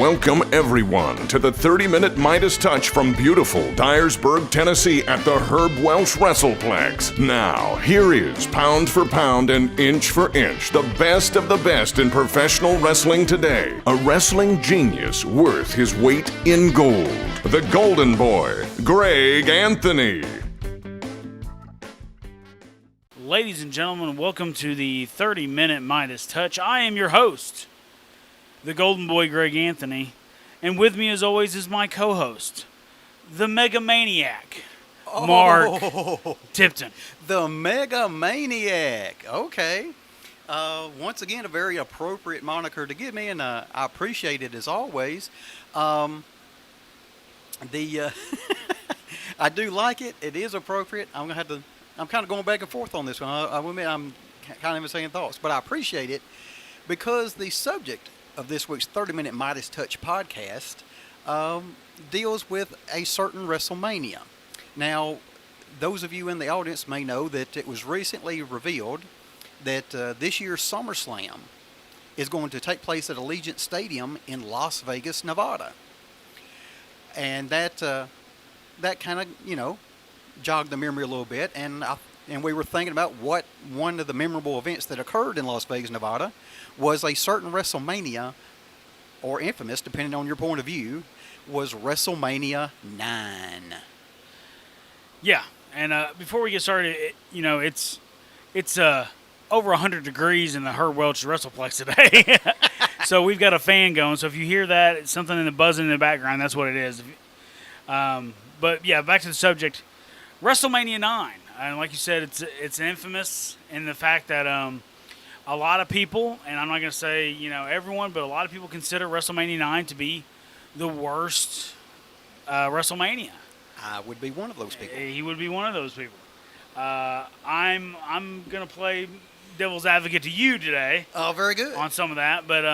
welcome everyone to the 30-minute Midas touch from beautiful Dyersburg, Tennessee at the Herb Welsh Wrestleplex. Now, here is pound for pound and inch for inch, the best of the best in professional wrestling today. A wrestling genius worth his weight in gold. The Golden Boy, Greg Anthony. Ladies and gentlemen, welcome to the 30-minute Midas touch. I am your host, the Golden Boy, Greg Anthony, and with me, as always, is my co-host, the Mega Maniac, Mark Tipton. The Mega Maniac. Okay. Once again, a very appropriate moniker to give me, and I appreciate it as always. I do like it. It is appropriate. I'm kind of going back and forth on this one. I will admit I'm kind of saying thoughts, but I appreciate it because the subject of this week's 30-minute Midas Touch podcast deals with a certain Wrestlemania. Now, those of you in the audience may know that it was recently revealed that this year's SummerSlam is going to take place at Allegiant Stadium in Las Vegas, Nevada. And that kind of, jogged the memory a little bit, and we were thinking about what one of the memorable events that occurred in Las Vegas, Nevada, was a certain WrestleMania, or infamous, depending on your point of view, was WrestleMania 9. Yeah, and before we get started, it's over 100 degrees in the Herb Welch Wrestleplex today. So we've got a fan going, so if you hear that, it's something in the buzzing in the background, that's what it is. But yeah, back to the subject. WrestleMania 9, and like you said, it's infamous in the fact that a lot of people, and I'm not going to say everyone, but a lot of people consider WrestleMania 9 to be the worst WrestleMania. I would be one of those people. He would be one of those people. I'm going to play devil's advocate to you today. Oh, very good. On some of that, but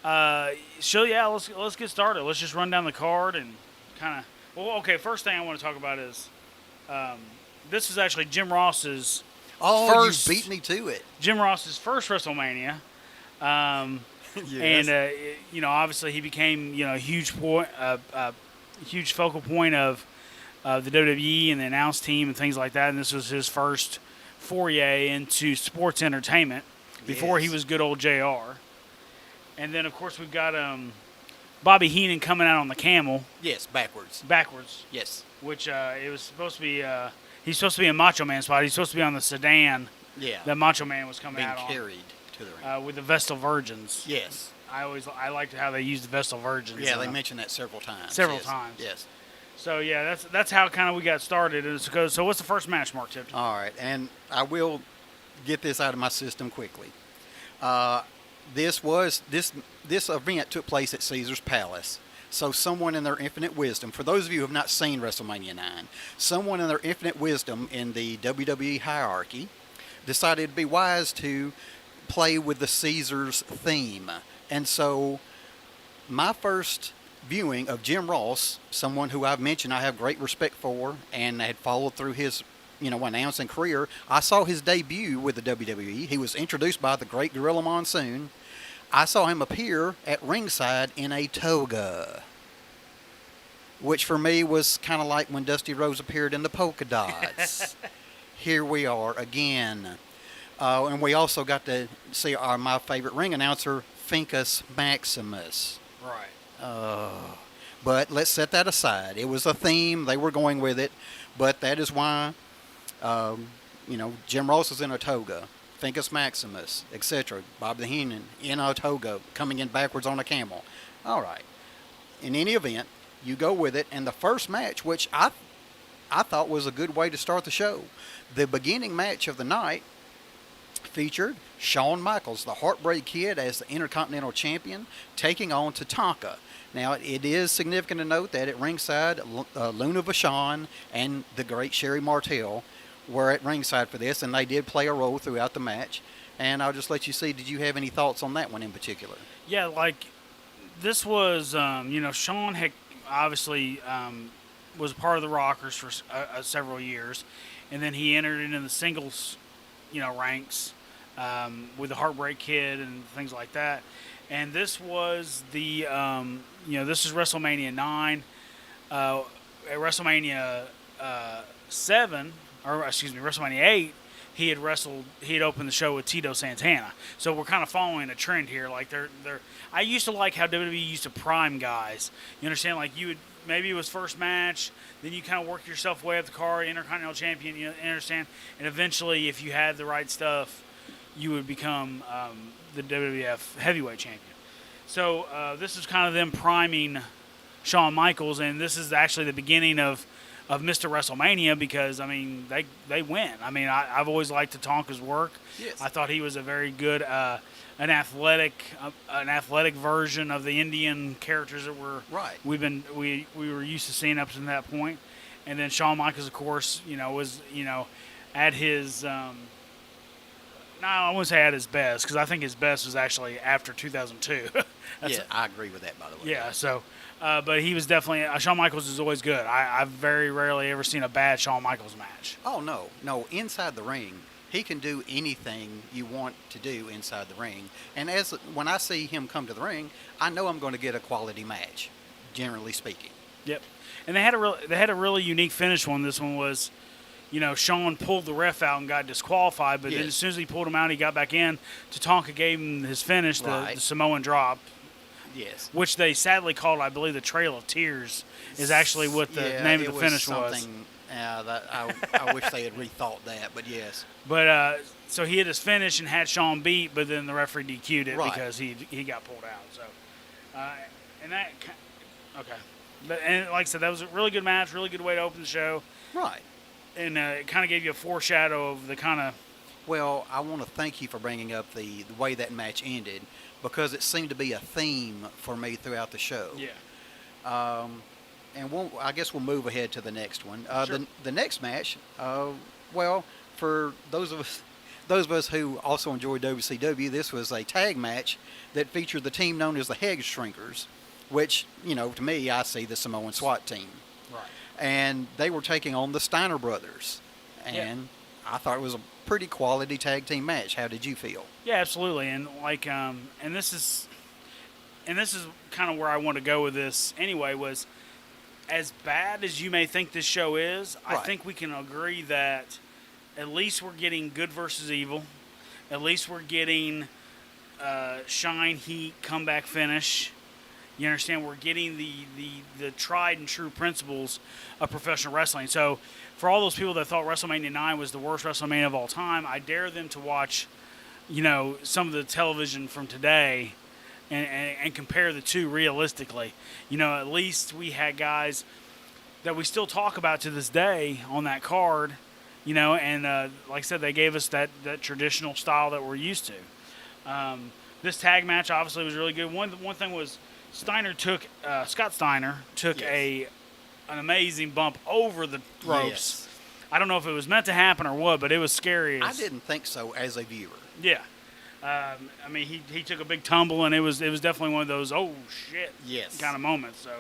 let's get started. Let's just run down the card and kind of. Well, okay. First thing I want to talk about is. This was actually Jim Ross's first. You beat me to it. Jim Ross's first WrestleMania, yes. And obviously he became a huge focal point of the WWE and the announce team and things like that. And this was his first foray into sports entertainment before he was good old JR. And then of course we've got Bobby Heenan coming out on the camel. Yes, backwards. Yes. Which it was supposed to be, he's supposed to be a Macho Man spot. He's supposed to be on the sedan that Macho Man was coming out on. Being carried to the ring. With the Vestal Virgins. Yes. I liked how they used the Vestal Virgins. Yeah, they mentioned that several times. Times. Yes. So, yeah, that's how kind of we got started. So what's the first match, Mark Tipton? All right, and I will get this out of my system quickly. This event took place at Caesar's Palace. So someone in their infinite wisdom, for those of you who have not seen WrestleMania 9, someone in their infinite wisdom in the WWE hierarchy decided it'd be wise to play with the Caesars theme. And so my first viewing of Jim Ross, someone who I've mentioned I have great respect for and had followed through his announcing career, I saw his debut with the WWE. He was introduced by the great Gorilla Monsoon. I saw him appear at ringside in a toga, which for me was kind of like when Dusty Rhodes appeared in the polka dots. Here we are again. And we also got to see my favorite ring announcer, Fincus Maximus. Right. But let's set that aside. It was a theme. They were going with it. But that is why, Jim Ross is in a toga. Fincus Maximus, etc. Bobby Heenan in a toga, coming in backwards on a camel. All right. In any event, you go with it. And the first match, which I thought was a good way to start the show, the beginning match of the night featured Shawn Michaels, the Heartbreak Kid, as the Intercontinental Champion, taking on Tatanka. Now, it is significant to note that at ringside, Luna Vachon and the great Sherry Martel were at ringside for this, and they did play a role throughout the match. And I'll just let you see, did you have any thoughts on that one in particular? Yeah, this was, Shawn had obviously was part of the Rockers for several years, and then he entered into the singles, ranks with the Heartbreak Kid and things like that. And this was the, this is WrestleMania 9. At WrestleMania 7, or excuse me, WrestleMania 8, he had opened the show with Tito Santana. So we're kind of following a trend here. Like I used to like how WWE used to prime guys. You understand? Like maybe it was first match, then you kind of work yourself way up the card, Intercontinental Champion, you understand? And eventually, if you had the right stuff, you would become the WWF Heavyweight Champion. So this is kind of them priming Shawn Michaels, and this is actually the beginning of Mr. WrestleMania because, I mean, they win. I mean, I've always liked Tatanka's work. Yes. I thought he was a very good, an athletic version of the Indian characters that we were used to seeing up to that point. And then Shawn Michaels, of course, was at his no, I wouldn't say at his best because I think his best was actually after 2002. I agree with that, by the way. Yeah, so. But he was definitely Shawn Michaels is always good. I've very rarely ever seen a bad Shawn Michaels match. Oh no! Inside the ring, he can do anything you want to do inside the ring. And when I see him come to the ring, I know I'm going to get a quality match, generally speaking. Yep. And they had a really unique finish one. This one was, Shawn pulled the ref out and got disqualified. But then as soon as he pulled him out, he got back in. Tatanka gave him his finish, the Samoan drop. Yes. Which they sadly called, I believe, the Trail of Tears is actually what the name of the finish was. I wish they had rethought that, but yes. But so he had his finish and had Shawn beat, but then the referee DQ'd it because he got pulled out. So, and like I said, that was a really good match, really good way to open the show. Right. And it kind of gave you a foreshadow of the kind of. Well, I want to thank you for bringing up the way that match ended, because it seemed to be a theme for me throughout the show. Yeah. And I guess we'll move ahead to the next one. Sure. The next match, for those of us who also enjoy WCW, this was a tag match that featured the team known as the Head Shrinkers, which, to me, I see the Samoan SWAT team. Right. And they were taking on the Steiner brothers. And I thought it was a pretty quality tag team match. How did you feel? Yeah, absolutely. And and this is kind of where I want to go with this anyway, was as bad as you may think this show is, I think we can agree that at least we're getting good versus evil. At least we're getting shine, heat, comeback finish. You understand? We're getting the tried and true principles of professional wrestling. So for all those people that thought WrestleMania 9 was the worst WrestleMania of all time, I dare them to watch, some of the television from today and compare the two realistically. At least we had guys that we still talk about to this day on that card, and like I said, they gave us that traditional style that we're used to. This tag match obviously was really good. One thing was Scott Steiner took an amazing bump over the ropes. Yes. I don't know if it was meant to happen or what, but it was scary. I didn't think so as a viewer. Yeah. He took a big tumble, and it was definitely one of those, oh, shit, kind of moments. So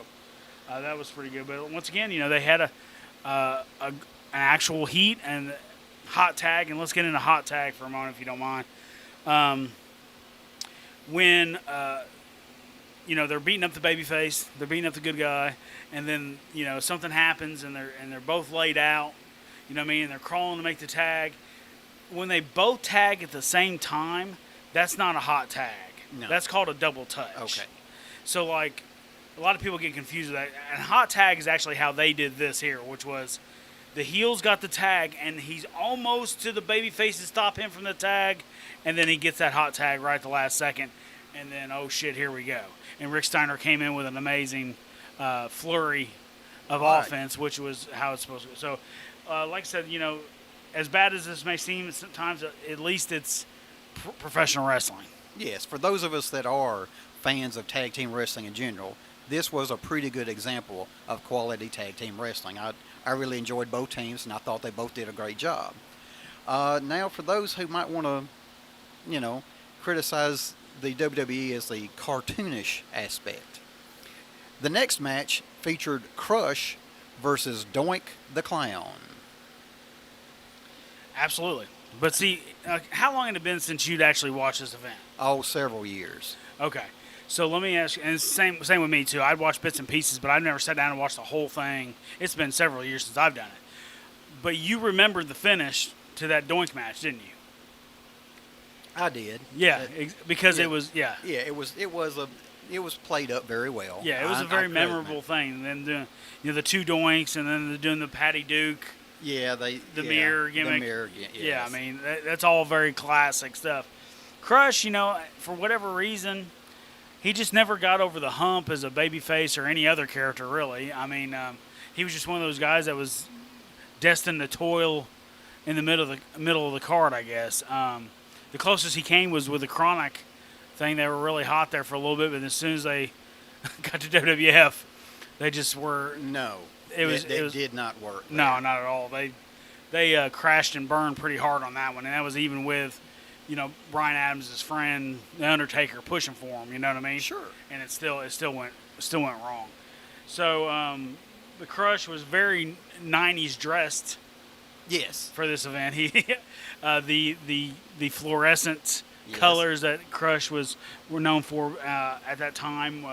that was pretty good. But once again, they had an actual heat and hot tag, and let's get into hot tag for a moment if you don't mind. When they're beating up the babyface, they're beating up the good guy, and then something happens, and they're both laid out, and they're crawling to make the tag. When they both tag at the same time, that's not a hot tag. No. That's called a double touch. Okay. So a lot of people get confused with that. And hot tag is actually how they did this here, which was the heels got the tag, and he's almost to the babyface to stop him from the tag, and then he gets that hot tag right at the last second, and then, oh shit, here we go. And Rick Steiner came in with an amazing flurry of offense, which was how it's supposed to go. So, like I said, as bad as this may seem sometimes, at least it's professional wrestling. Yes, for those of us that are fans of tag team wrestling in general, this was a pretty good example of quality tag team wrestling. I really enjoyed both teams, and I thought they both did a great job. Now, for those who might want to, criticize the WWE as the cartoonish aspect, the next match featured Crush versus Doink the Clown. Absolutely. But see, how long had it been since you'd actually watched this event? Oh, several years. Okay. So let me ask you, and it's same with me too. I'd watch bits and pieces, but I've never sat down and watched the whole thing. It's been several years since I've done it. But you remembered the finish to that Doink match, didn't you? I did. Yeah, because yeah. it was Yeah, it was played up very well. Yeah, it was a very memorable thing. And then the two doinks, and then doing the Patty Duke. Yeah, the mirror gimmick. The mirror, yes. Yeah, I mean that's all very classic stuff. Crush, for whatever reason, he just never got over the hump as a babyface or any other character, really. I mean, he was just one of those guys that was destined to toil in the middle of the card, I guess. The closest he came was with the Chronic thing. They were really hot there for a little bit, but as soon as they got to WWF, they just were. No, it did not work. No, not at all. They crashed and burned pretty hard on that one, and that was even with, Bryan Adams' friend, The Undertaker, pushing for him. You know what I mean? Sure. And it still went wrong. So the Crush was very 90s dressed. Yes. For this event, he the fluorescent yes. colors that Crush were known for at that time.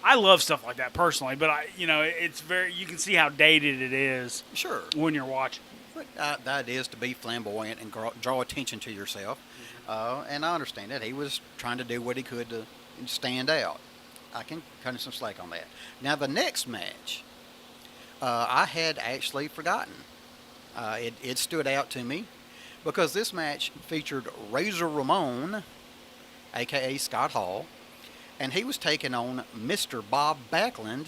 I love stuff like that personally, but it's you can see how dated it is. Sure. When you're watching. But the idea is to be flamboyant and draw attention to yourself, and I understand that he was trying to do what he could to stand out. I can cut him some slack on that. Now the next match, I had actually forgotten. It stood out to me because this match featured Razor Ramon, a.k.a. Scott Hall, and he was taking on Mr. Bob Backlund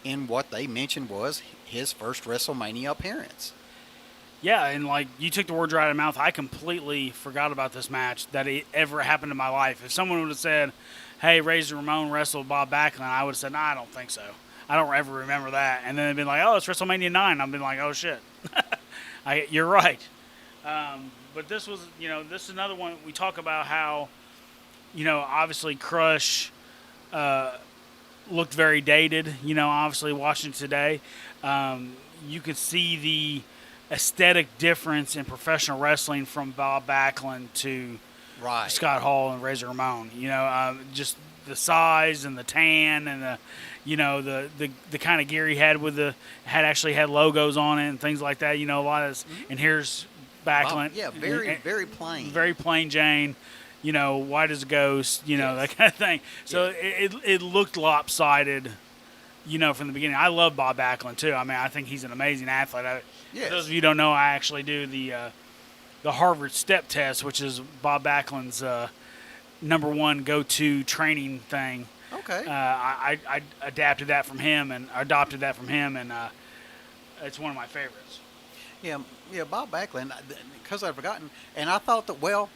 in what they mentioned was his first WrestleMania appearance. Yeah, and like you took the words right out of my mouth. I completely forgot about this match that it ever happened in my life. If someone would have said, "Hey, Razor Ramon wrestled Bob Backlund," I would have said, "Nah, I don't think so. I don't ever remember that." And then they'd been like, "Oh, it's WrestleMania 9." I've been like, "Oh shit." You're right. But this was, this is another one. We talk about how, obviously Crush looked very dated. Obviously watching today, you could see the aesthetic difference in professional wrestling from Bob Backlund to Scott Hall and Razor Ramon. Just the size and the tan and the kind of gear he had had logos on it and things like that. A lot of and here's Backlund. Yeah, very plain. Very plain Jane. White as a ghost. That kind of thing. So it looked lopsided. From the beginning. I love Bob Backlund too. I mean, I think he's an amazing athlete. Yes. For those of you who don't know, I actually do the Harvard Step Test, which is Bob Backlund's #1 go-to training thing. Okay. I adopted that from him, and it's one of my favorites. Yeah, Bob Backlund, because I've forgotten, and I thought that, well,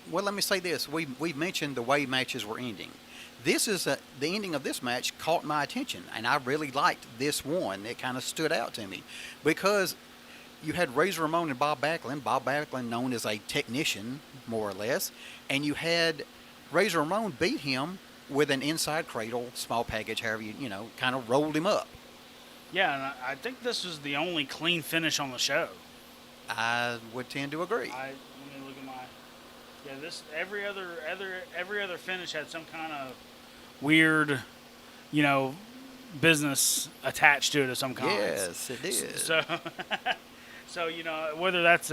let me say this. We mentioned the way matches were ending. This is the ending of this match caught my attention, and I really liked this one. It kind of stood out to me because you had Razor Ramon and Bob Backlund known as a technician, more or less, and you had Razor Ramon beat him with an inside cradle, small package, however you kind of rolled him up. Yeah, and I think this was the only clean finish on the show. I would tend to agree. Let me look at my. Yeah, this every other finish had some kind of weird, business attached to it of some kind. Yes, it did. So, whether that's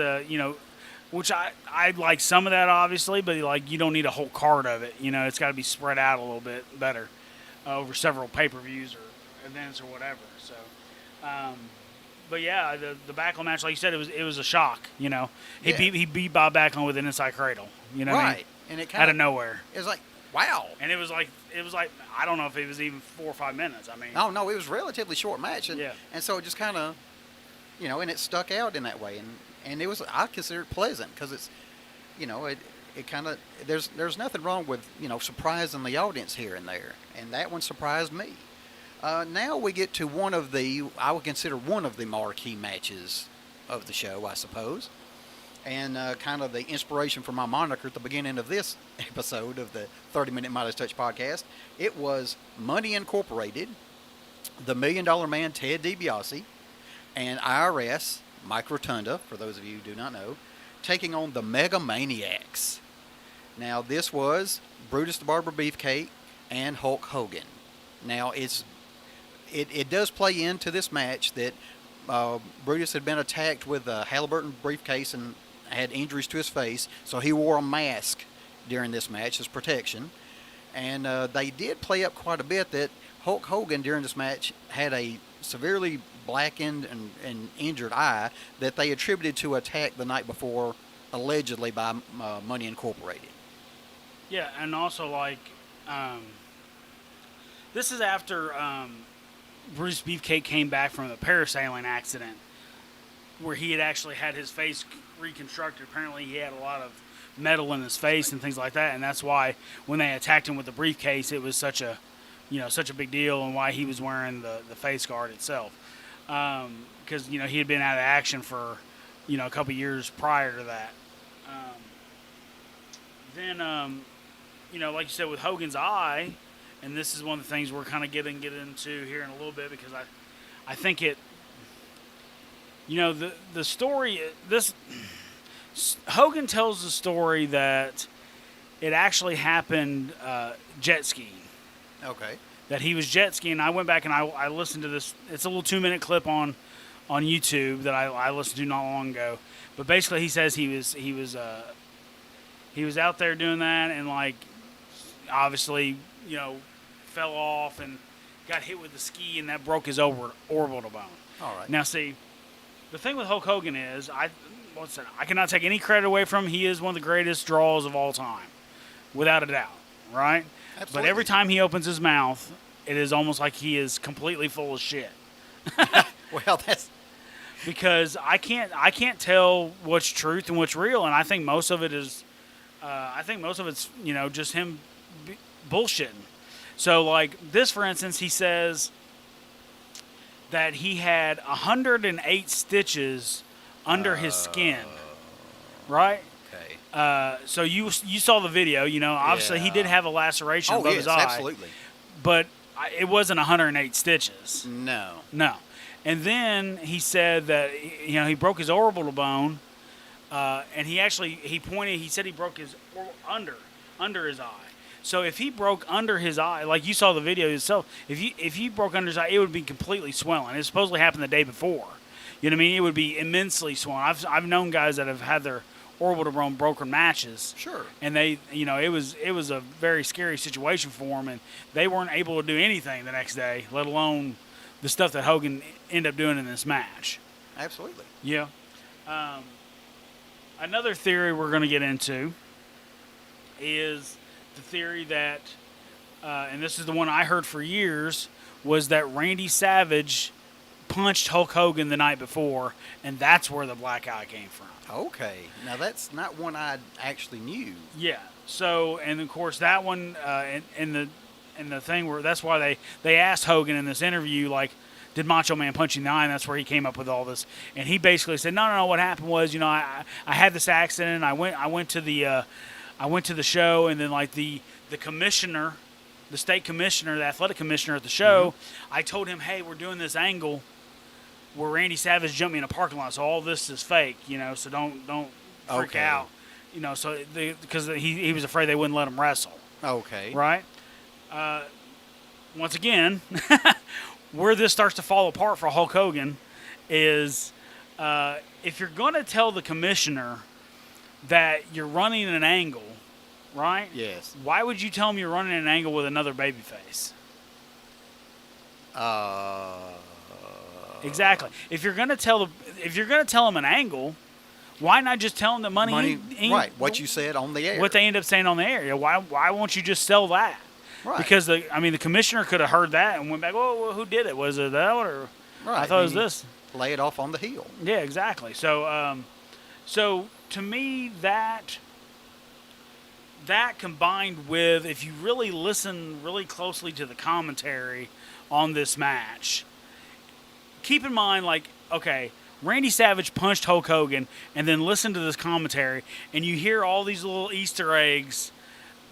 which I like some of that obviously, but you don't need a whole card of it. It's got to be spread out a little bit better over several pay-per-views or events or whatever. So, but yeah, the Backlund match, like you said, it was a shock. He beat Bob Backlund with an inside cradle. What I mean? And it out of nowhere. It was like, wow. And it was like I don't know if it was even 4 or 5 minutes. I mean, no, it was a relatively short match, and so it just kind of, and it stuck out in that way, and it was, I consider it pleasant because it's, it kind of, there's nothing wrong with surprising the audience here and there, and that one surprised me. Now we get to I would consider one of the marquee matches of the show, I suppose. And kind of the inspiration for my moniker at the beginning of this episode of the 30-Minute Midas Touch podcast. It was Money Incorporated, the $1 Million Man Ted DiBiase, and IRS Mike Rotunda, for those of you who do not know, taking on the Mega Maniacs. Now, this was Brutus the Barber Beefcake and Hulk Hogan. Now, it does play into this match that Brutus had been attacked with a Halliburton briefcase and had injuries to his face, so he wore a mask during this match as protection. And they did play up quite a bit that Hulk Hogan during this match had a severely blackened and injured eye that they attributed to attack the night before, allegedly by Money Incorporated. Yeah, and also like this is after Bruce Beefcake came back from the parasailing accident where he had actually had his face reconstructed. Apparently he had a lot of metal in his face and things like that, and that's why when they attacked him with the briefcase, it was such a big deal, and why he was wearing the face guard itself, because he had been out of action for a couple years prior to that. Then like you said with Hogan's eye, and this is one of the things we're kind of get into here in a little bit, because I think it, the story, this Hogan tells the story that it actually happened jet skiing. Okay. That he was jet skiing. I went back and I listened to this. It's a little 2-minute clip on YouTube that I listened to not long ago. But basically, he says he was out there doing that, and like obviously fell off and got hit with the ski, and that broke his orbital bone. All right. Now see, the thing with Hulk Hogan is I cannot take any credit away from him. He is one of the greatest draws of all time, without a doubt. Right. Absolutely. But every time he opens his mouth, it is almost like he is completely full of shit. Well, that's because I can't tell what's truth and what's real, and I think most of it is, it's just him bullshitting. So like this, for instance, he says that he had 108 stitches under his skin, right? okay. So you saw the video, obviously he did have a laceration above his eye. Absolutely. But it wasn't 108 stitches. No. And then he said that he broke his orbital bone, and he said he broke his under his eye. So if he broke under his eye, like you saw the video yourself, if he broke under his eye, it would be completely swollen. It supposedly happened the day before. You know what I mean? It would be immensely swollen. I've known guys that have had their orbital bone broken matches. Sure. And they, it was a very scary situation for them, and they weren't able to do anything the next day, let alone the stuff that Hogan ended up doing in this match. Absolutely. Yeah. Another theory we're going to get into is the theory that, and this is the one I heard for years, was that Randy Savage punched Hulk Hogan the night before, and that's where the black eye came from. Okay. Now, that's not one I actually knew. Yeah. So, and of course, that one, in the thing where that's why they asked Hogan in this interview, like, did Macho Man punch you in the eye? And that's where he came up with all this. And he basically said, no. What happened was, I had this accident. I went to the show, and then like the commissioner, the state commissioner, the athletic commissioner at the show, I told him, hey, we're doing this angle where Randy Savage jumped me in a parking lot, so all this is fake, so don't freak out, so because he was afraid they wouldn't let him wrestle. Okay. Right. Once again, where this starts to fall apart for Hulk Hogan is if you're going to tell the commissioner that you're running an angle, right? Yes. Why would you tell him you're running an angle with another babyface? Exactly. If you're going to tell him an angle, why not just tell him the money? Right. What you said on the air. What they end up saying on the air. Why won't you just sell that? Right. Because the commissioner could have heard that and went back. Well, who did it? Was it that one or? Right. I thought it was this. Lay it off on the heel. Yeah, exactly. So, to me, that combined with, if you really listen really closely to the commentary on this match, keep in mind, like, okay, Randy Savage punched Hulk Hogan, and then listen to this commentary, and you hear all these little Easter eggs.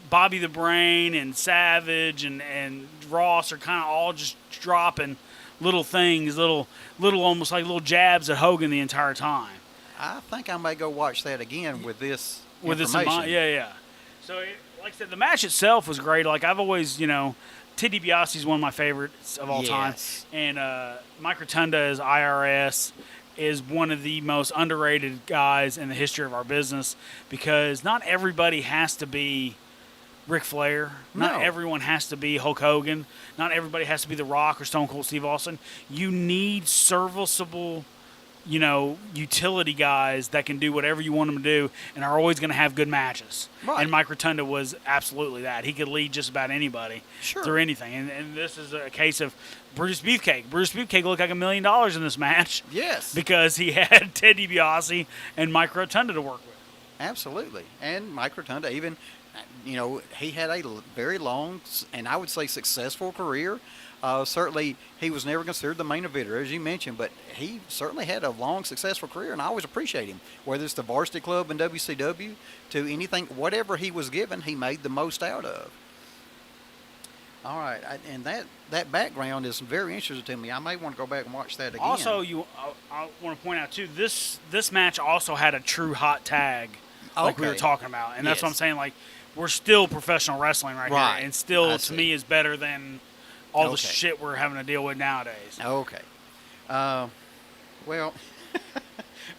Bobby the Brain and Savage and Ross are kind of all just dropping little things, little almost like little jabs at Hogan the entire time. I think I may go watch that again with this With this in information. mind, yeah. So, like I said, the match itself was great. Like I've always, Ted DiBiase is one of my favorites of all time, Yes. and Mike Rotunda as IRS is one of the most underrated guys in the history of our business because not everybody has to be Ric Flair. Not No. everyone has to be Hulk Hogan. Not everybody has to be The Rock or Stone Cold Steve Austin. You need serviceable, utility guys that can do whatever you want them to do and are always going to have good matches. Right. And Mike Rotunda was absolutely that. He could lead just about anybody Sure. through anything. And this is a case of Brutus Beefcake. Brutus Beefcake looked like $1 million in this match Yes. because he had Ted DiBiase and Mike Rotunda to work with. Absolutely. And Mike Rotunda, even, he had a very long and I would say successful career. Certainly, he was never considered the main eventer, as you mentioned, but he certainly had a long, successful career, and I always appreciate him. Whether it's the Varsity Club in WCW, to anything, whatever he was given, he made the most out of. All right, and that background is very interesting to me. I may want to go back and watch that again. Also, I want to point out too, this match also had a true hot tag, like we were Okay. talking about, and that's what I'm Yes. saying. Like, we're still professional wrestling right Right. here, and still I to see. me is better than all the Okay. shit we're having to deal with nowadays. Okay. Well,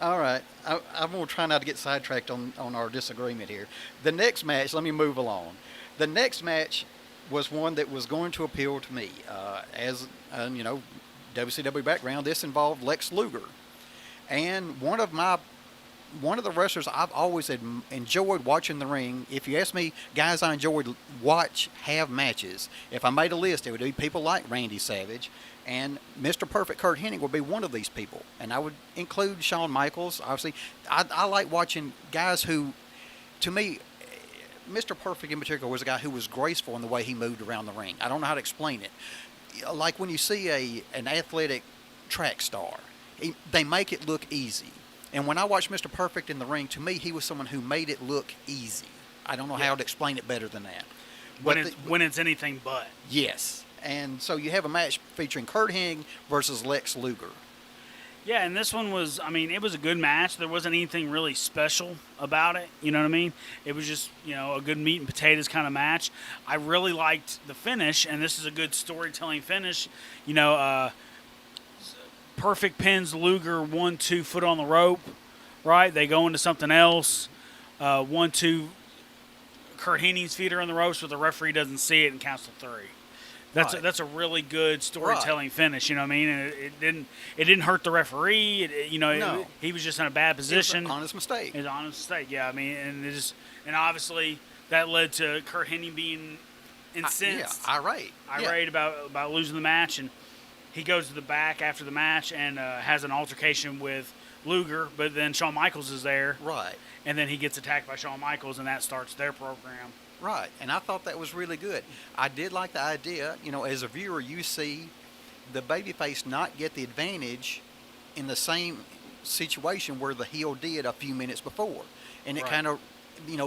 all right. I'm going to try not to get sidetracked on our disagreement here. The next match, let me move along. The next match was one that was going to appeal to me. As, WCW background, this involved Lex Luger. And one of the wrestlers I've always enjoyed watching the ring. If you ask me, guys I enjoyed have matches. If I made a list, it would be people like Randy Savage, and Mr. Perfect Kurt Hennig would be one of these people. And I would include Shawn Michaels. Obviously, I like watching guys who, to me, Mr. Perfect in particular was a guy who was graceful in the way he moved around the ring. I don't know how to explain it. Like when you see an athletic track star, they make it look easy. And when I watched Mr. Perfect in the ring, to me, he was someone who made it look easy. I don't know how to explain it better than that. When it's anything but. Yes. And so you have a match featuring Kurt Hennig versus Lex Luger. Yeah, and this one was, it was a good match. There wasn't anything really special about it, you know what I mean? It was just, a good meat and potatoes kind of match. I really liked the finish, and this is a good storytelling finish. Perfect pins Luger 1-2 foot on the rope, right? They go into something else. 1-2, Kurt Hennig's feet are on the ropes, but the referee doesn't see it and counts to 3. Right. That's a really good storytelling finish, you know what I mean? And it didn't hurt the referee. No. He was just in a bad position. It was an honest mistake. It was an honest mistake, yeah. And obviously that led to Kurt Hennig being incensed, irate. irate about losing the match, and he goes to the back after the match and has an altercation with Luger, but then Shawn Michaels is there. Right. And then he gets attacked by Shawn Michaels, and that starts their program. Right, and I thought that was really good. I did like the idea, as a viewer, you see the babyface not get the advantage in the same situation where the heel did a few minutes before. And it Right. kind of,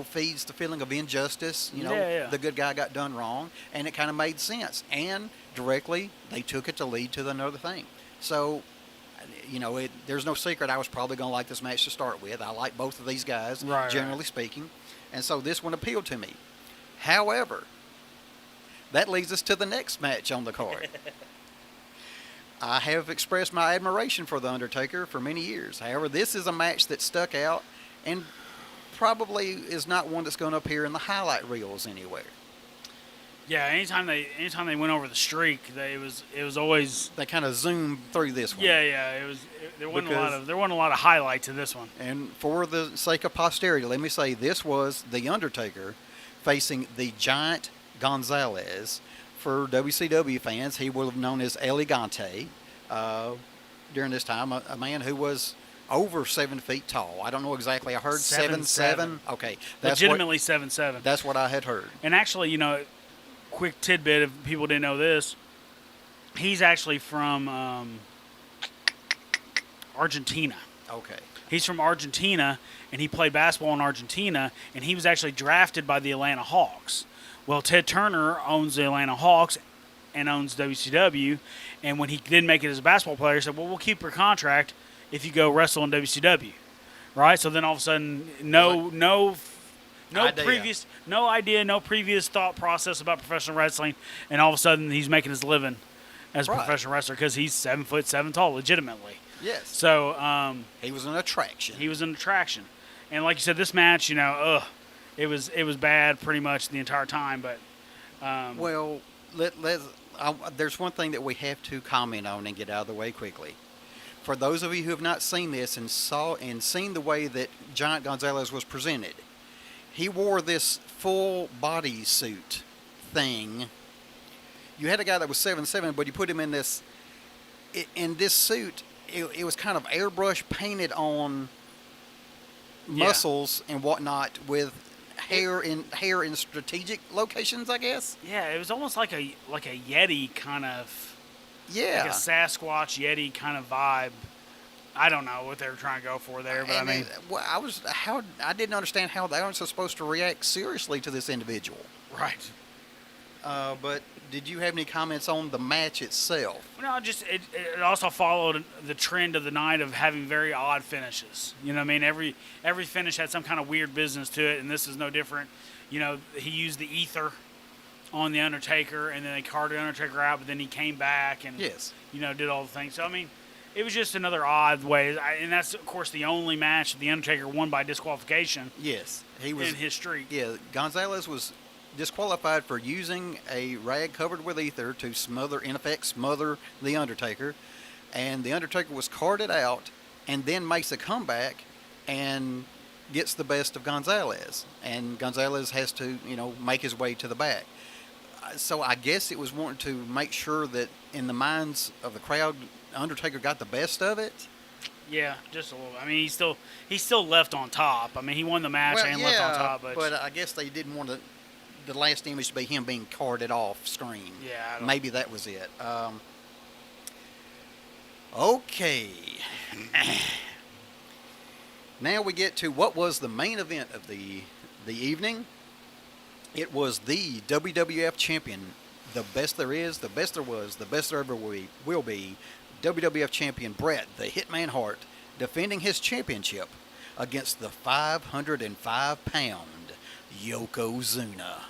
feeds the feeling of injustice, Yeah. the good guy got done wrong, and it kind of made sense. And directly, they took it to lead to another thing. So, there's no secret I was probably going to like this match to start with. I like both of these guys, generally speaking. And so this one appealed to me. However, that leads us to the next match on the card. I have expressed my admiration for The Undertaker for many years. However, this is a match that stuck out and probably is not one that's going to appear in the highlight reels anywhere. Yeah, anytime they went over the streak, it was always. They kind of zoomed through this one. Yeah. There wasn't a lot of highlight to this one. And for the sake of posterity, let me say this was The Undertaker facing the Giant Gonzalez. For WCW fans, he would have known as El Gigante during this time, a man who was over 7 feet tall. I don't know exactly. I heard 7'7". Okay. Legitimately 7'7". That's what I had heard. And actually, quick tidbit if people didn't know this, he's actually from Argentina. Okay. He's from Argentina, and he played basketball in Argentina, and he was actually drafted by the Atlanta Hawks. Well, Ted Turner owns the Atlanta Hawks and owns WCW, and when he didn't make it as a basketball player, he said, well, we'll keep your contract if you go wrestle in WCW. right? So then all of a sudden, no Idea. previous thought process about professional wrestling, and all of a sudden he's making his living as a Right. professional wrestler because he's 7'7" tall, legitimately. Yes. So He was an attraction. he was an attraction, and like you said, this match, it was bad pretty much the entire time. But Well, there's one thing that we have to comment on and get out of the way quickly. For those of you who have not seen this and seen the way that Giant Gonzalez was presented, he wore this full body suit thing. You had a guy that was 7'7", but you put him in this suit. It was kind of airbrush painted on muscles and whatnot with hair in strategic locations, I guess. yeah, it was almost like a Yeti kind of. Yeah. Like a Sasquatch Yeti kind of vibe. I don't know what they were trying to go for there, but And I didn't understand how they aren't supposed to react seriously to this individual. right. But did you have any comments on the match itself? No, it also followed the trend of the night of having very odd finishes. You know what I mean? Every finish had some kind of weird business to it, and this is no different. He used the ether on the Undertaker, and then they carted the Undertaker out, but then he came back and Yes. did all the things. So I mean, it was just another odd way, and that's of course the only match the Undertaker won by disqualification. Yes, he was in his streak. Yeah, Gonzalez was disqualified for using a rag covered with ether to smother the Undertaker, and the Undertaker was carted out, and then makes a comeback and gets the best of Gonzalez, and Gonzalez has to make his way to the back. So I guess it was wanting to make sure that in the minds of the crowd, Undertaker got the best of it. Yeah, just a little. I mean, he still left on top. I mean, he won the match and left on top, but I guess they didn't want the last image to be him being carted off screen. Yeah, Maybe that was it. Okay. Now we get to what was the main event of the evening. It was the WWF champion, the best there is, the best there was, the best there ever will be, WWF champion Bret the Hitman Hart defending his championship against the 505-pound Yokozuna.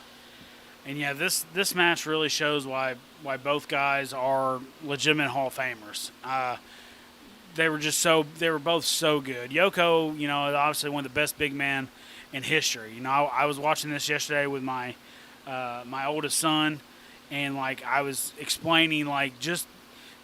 And yeah, this match really shows why both guys are legitimate Hall of Famers. They were both so good. Yoko, obviously one of the best big men in history. I was watching this yesterday with my oldest son, and I was explaining just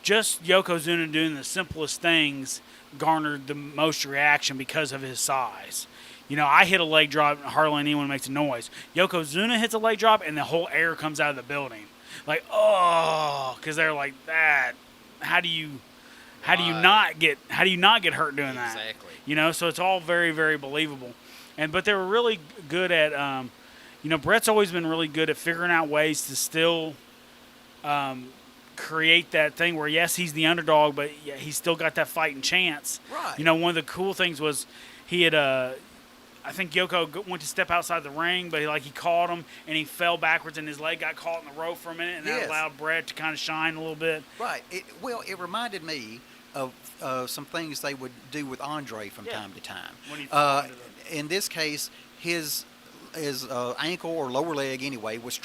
Yokozuna doing the simplest things garnered the most reaction because of his size. I hit a leg drop, and hardly anyone makes a noise. Yokozuna hits a leg drop, and the whole air comes out of the building. Because they're like that. How do you not get hurt doing that? Exactly. So it's all very, very believable. But they were really good at, Bret's always been really good at figuring out ways to still create that thing where, yes, he's the underdog, but yeah, he's still got that fighting chance. Right. One of the cool things was he had, I think Yoko went to step outside the ring, but he caught him, and he fell backwards, and his leg got caught in the rope for a minute, and that allowed Bret to kind of shine a little bit. Right. It reminded me of some things they would do with Andre from time to time. When he fell into in this case, his ankle or lower leg anyway was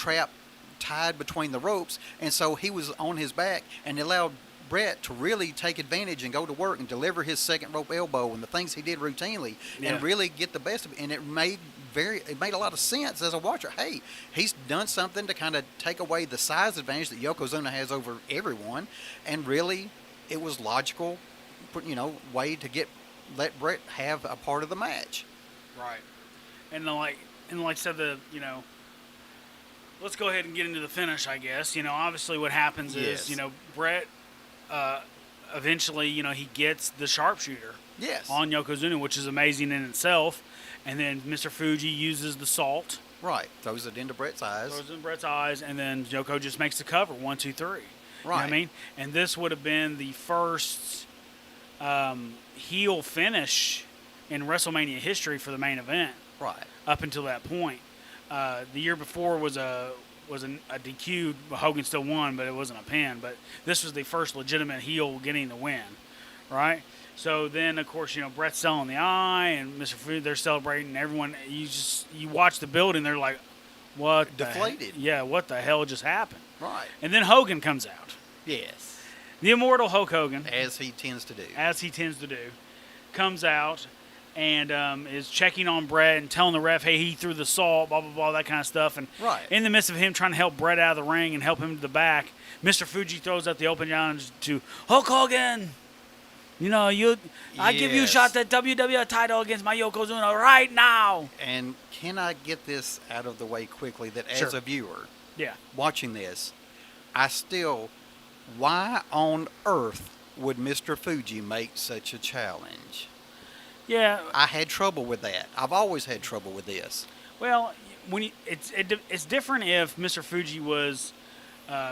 tied between the ropes, and so he was on his back, and it allowed Bret to really take advantage and go to work and deliver his second rope elbow and the things he did routinely and really get the best of it. And it made a lot of sense as a watcher. Hey, he's done something to kind of take away the size advantage that Yokozuna has over everyone, and really it was logical, way to let Bret have a part of the match. Right. And like I said, let's go ahead and get into the finish, I guess. Obviously what happens is, Bret eventually, he gets the sharpshooter on Yokozuna, which is amazing in itself. And then Mr. Fuji uses the salt. Right. Throws it into Bret's eyes. And then Yoko just makes the cover, 1, 2, 3. Right. You know what I mean? And this would have been the first heel finish in WrestleMania history for the main event. Right. Up until that point. The year before was a DQ. Hogan still won, but it wasn't a pin. But this was the first legitimate heel getting the win. right? So then, of course, Brett's selling the eye, and Mr. Food, they're celebrating. Everyone, you watch the building, they're like, what? Deflated. What the hell just happened? Right. And then Hogan comes out. Yes. The immortal Hulk Hogan. As he tends to do. Comes out and is checking on Brett and telling the ref, hey, he threw the salt, blah, blah, blah, that kind of stuff. And Right. in the midst of him trying to help Brett out of the ring and help him to the back, Mr. Fuji throws out the open challenge to Hulk Hogan. I give you a Yes. shot at WWF title against my Yokozuna right now. And can I get this out of the way quickly that as Sure. a viewer Yeah. watching this, why on earth would Mr. Fuji make such a challenge? Yeah. I had trouble with that. I've always had trouble with this. Well, it's different if Mr. Fuji was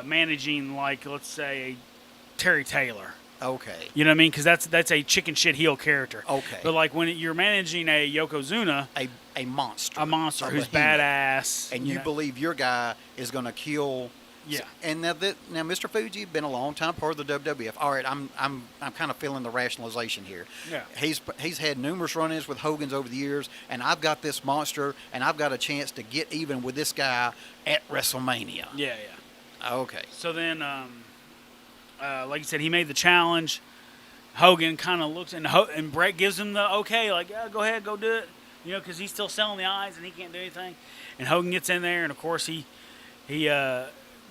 managing, like, let's say, Terry Taylor. Okay. You know what I mean? Because that's a chicken shit heel character. Okay. But like when you're managing a Yokozuna, A monster. a monster A who's behemoth. badass, And you believe your guy is going to kill. Yeah. And now Mr. Fuji been a long time part of the WWF. All right, I'm kind of feeling the rationalization here. Yeah. He's had numerous run-ins with Hogan's over the years, and I've got this monster, and I've got a chance to get even with this guy at WrestleMania. Yeah. Okay. So then, like you said, he made the challenge. Hogan kind of looks, and Brett gives him the okay, like, yeah, go ahead, go do it. Because he's still selling the eyes and he can't do anything. And Hogan gets in there, and of course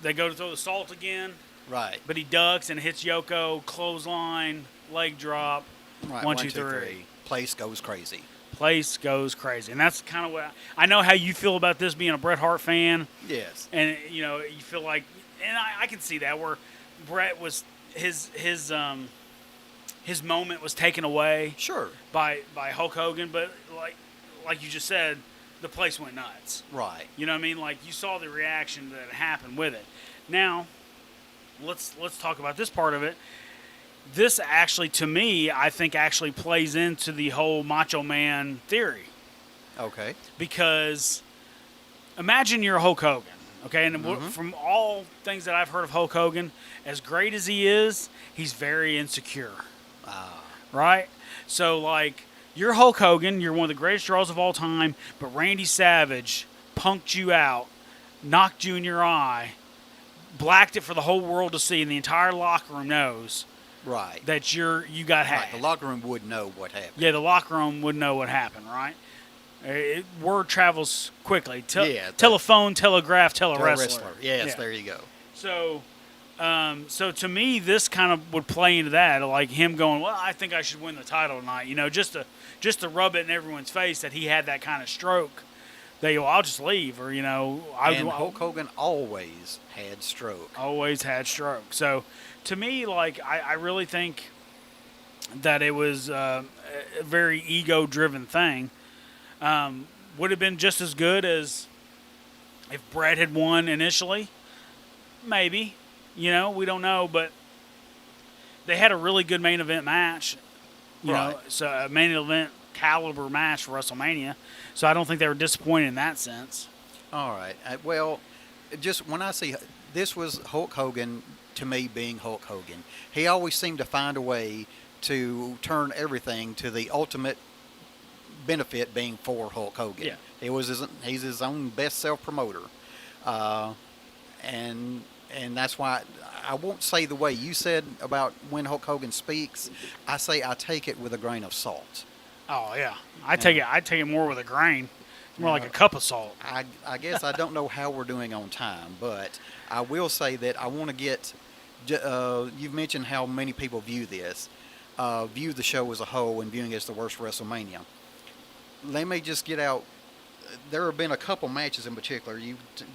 they go to throw the salt again. Right. But he ducks and hits Yoko, clothesline, leg drop. Right. 1, 2, 3. Place goes crazy. Place goes crazy. And that's kind of what I know how you feel about this being a Bret Hart fan. Yes. And, you feel like, and I can see that where Bret was, his moment was taken away. Sure. By Hulk Hogan. But like you just said, the place went nuts. Right. You know what I mean? Like, you saw the reaction that happened with it. Now, let's talk about this part of it. This actually, to me, I think actually plays into the whole Macho Man theory. Okay. Because imagine you're Hulk Hogan, okay? And from all things that I've heard of Hulk Hogan, as great as he is, he's very insecure. Right? So, like, you're Hulk Hogan, you're one of the greatest draws of all time, but Randy Savage punked you out, knocked you in your eye, blacked it for the whole world to see, and the entire locker room knows Right. that you got had. Right. The locker room would know what happened. Yeah, the locker room would know what happened, right? Word travels quickly. Telephone, telegraph, tell a wrestler. Yes, Yeah. there you go. So to me, this kind of would play into that, like him going, well, I think I should win the title tonight, just to rub it in everyone's face that he had that kind of stroke. They go, I'll just leave, or And Hulk Hogan always had stroke. Always had stroke. So to me, like I really think that it was a very ego-driven thing. Would have been just as good as if Bret had won initially. Maybe. We don't know, but they had a really good main event match. You Right. know, so a main event caliber match for WrestleMania. So I don't think they were disappointed in that sense. All right. Well, just when I see this was Hulk Hogan, to me being Hulk Hogan, he always seemed to find a way to turn everything to the ultimate benefit being for Hulk Hogan. Yeah. He's his own best self-promoter. And that's why I won't say the way you said about when Hulk Hogan speaks. I say I take it with a grain of salt. Oh yeah, I take it more with a grain, more like a cup of salt. I guess I don't know how we're doing on time, but I will say that I want to get. You've mentioned how many people view this, view the show as a whole, and viewing it as the worst WrestleMania. Let me just get out. There have been a couple matches in particular,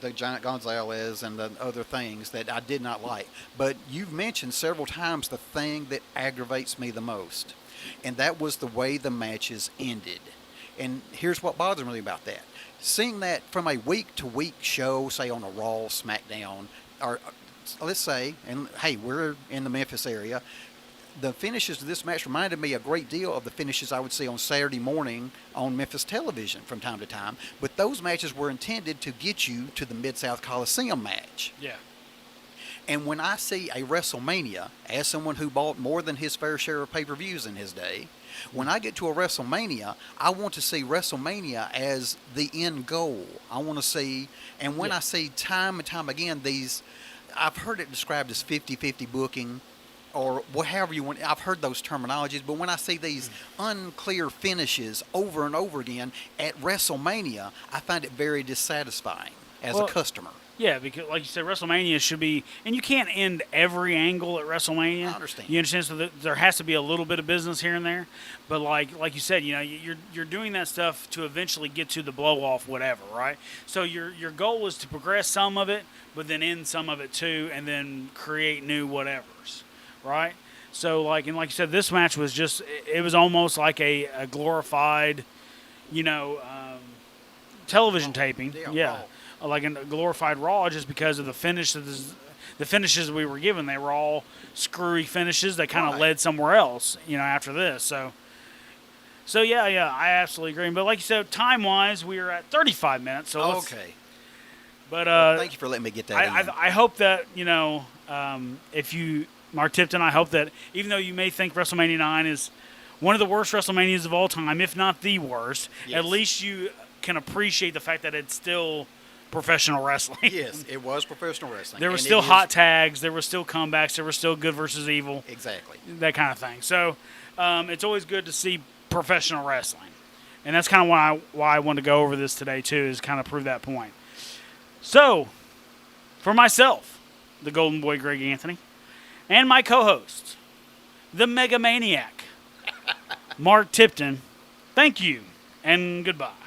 the Giant Gonzalez and the other things that I did not like. But you've mentioned several times the thing that aggravates me the most, and that was the way the matches ended. And here's what bothers me about that. Seeing that from a week-to-week show, say on a Raw, SmackDown, or let's say, and hey, we're in the Memphis area, the finishes of this match reminded me a great deal of the finishes I would see on Saturday morning on Memphis television from time to time. But those matches were intended to get you to the Mid-South Coliseum match. Yeah. And when I see a WrestleMania, as someone who bought more than his fair share of pay-per-views in his day, when I get to a WrestleMania, I want to see WrestleMania as the end goal. I want to see, and when I see time and time again I've heard it described as 50-50 booking, or however you want. I've heard those terminologies, but when I see these unclear finishes over and over again at WrestleMania, I find it very dissatisfying as a customer. Yeah, because like you said, WrestleMania should be, and you can't end every angle at WrestleMania. I understand. You understand? So there has to be a little bit of business here and there, but like you said, you're doing that stuff to eventually get to the blow off, whatever, right? So your goal is to progress some of it, but then end some of it too, and then create new whatevers, right? So like you said, this match was just, it was almost like a glorified, television taping. Yeah. Like a glorified Raw, just because of the finishes we were given. They were all screwy finishes that kind of led somewhere else, after this. So yeah, I absolutely agree. But like you said, time-wise, we are at 35 minutes. So okay. But thank you for letting me get that in. I hope that, if you, Mark Tipton, I hope that even though you may think WrestleMania 9 is one of the worst WrestleManias of all time, if not the worst, at least you can appreciate the fact that it's still professional wrestling. Yes, it was professional wrestling. There were still hot tags. There were still comebacks. There were still good versus evil. Exactly. That kind of thing. So it's always good to see professional wrestling. And that's kind of why I wanted to go over this today, too, is kind of prove that point. So, for myself, the Golden Boy Greg Anthony, and my co-host, the Mega Maniac, Mark Tipton, thank you and goodbye.